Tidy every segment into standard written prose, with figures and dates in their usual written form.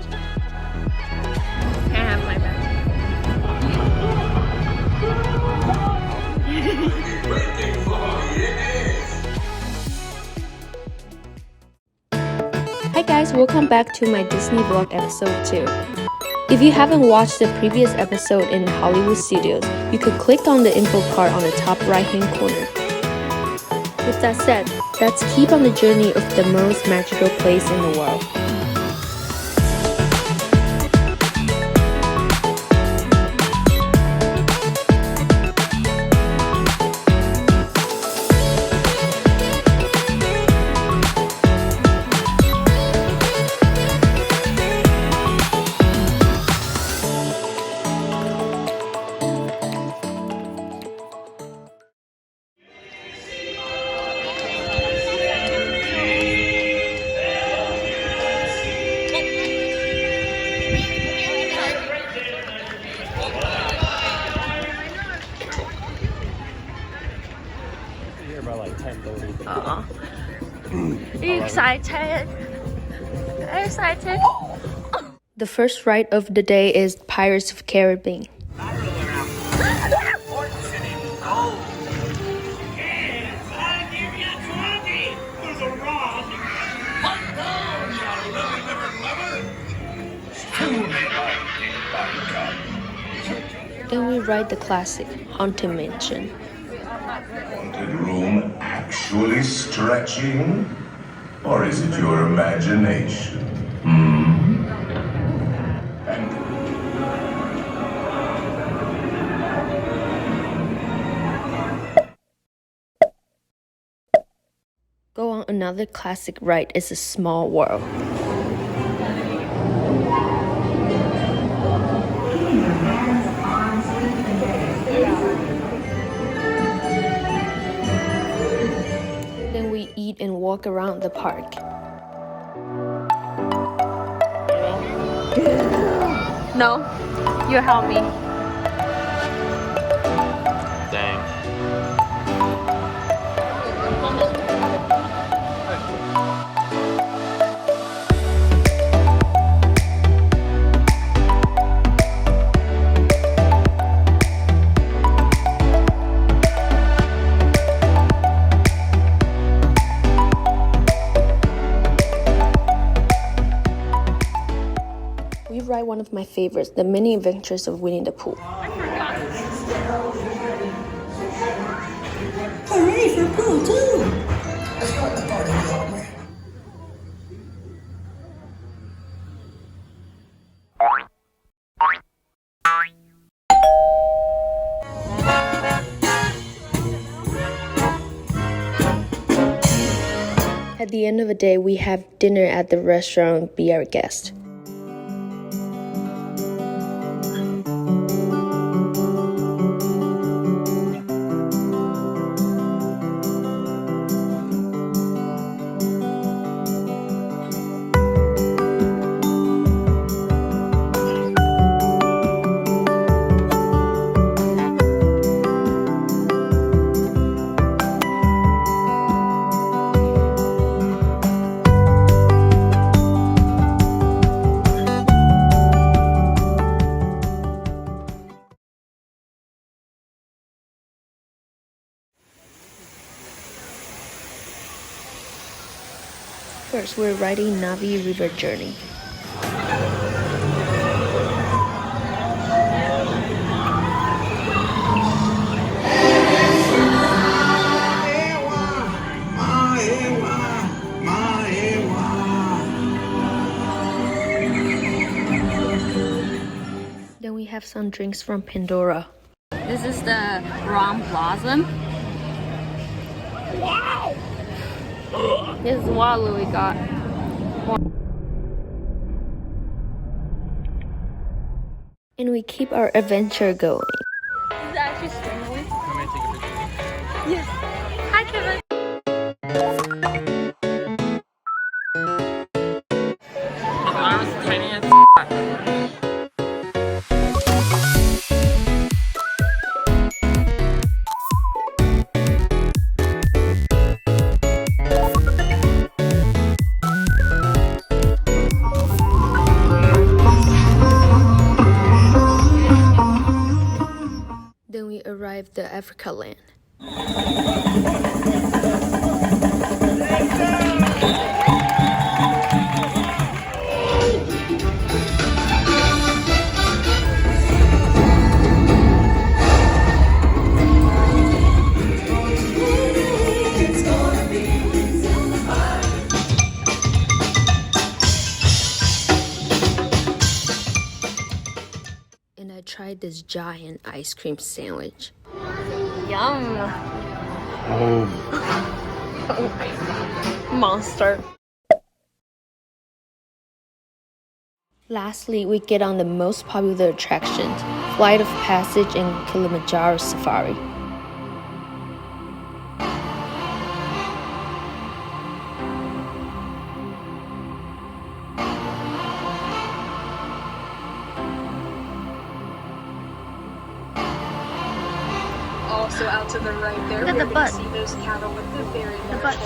Can I have my bag? Hi guys, welcome back to my Disney vlog episode 2. If you haven't watched the previous episode in Hollywood Studios, you could click on the info card on the top right hand corner. With that said, let's keep on the journey of the most magical place in the world. Are you excited? Are you excited? The first ride of the day is Pirates of the Caribbean. Then we ride the classic Haunted Mansion. Haunted room actually stretching? Or is it your imagination? Go on another classic ride is A Small World. Then we eat and walk around the park. No, you help me. Dang. We ride one of my favorites, The Mini Adventures of Winnie the Pooh. Hooray for Pooh too! Let's go to the party, little man. At the end of the day, we have dinner at the restaurant Be Our Guest. First, we're riding Navi River Journey. Then we have some drinks from Pandora. This is the rum blossom. Wow! This is Walu we got. And we keep our adventure going. This is actually strangely. Let me take a picture. Yes. Hi, Kevin. I was tiny as arrived at Africa Land. And I tried this giant ice cream sandwich. Yum. Oh. Monster. Lastly, we get on the most popular attractions, Flight of Passage and Kilimanjaro Safari. Also out to the right there, Look at we're the going butt. to see those cattle with the very long butt.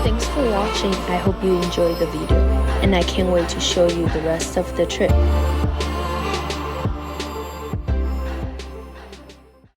Thanks for watching. I hope you enjoyed the video, and I can't wait to show you the rest of the trip.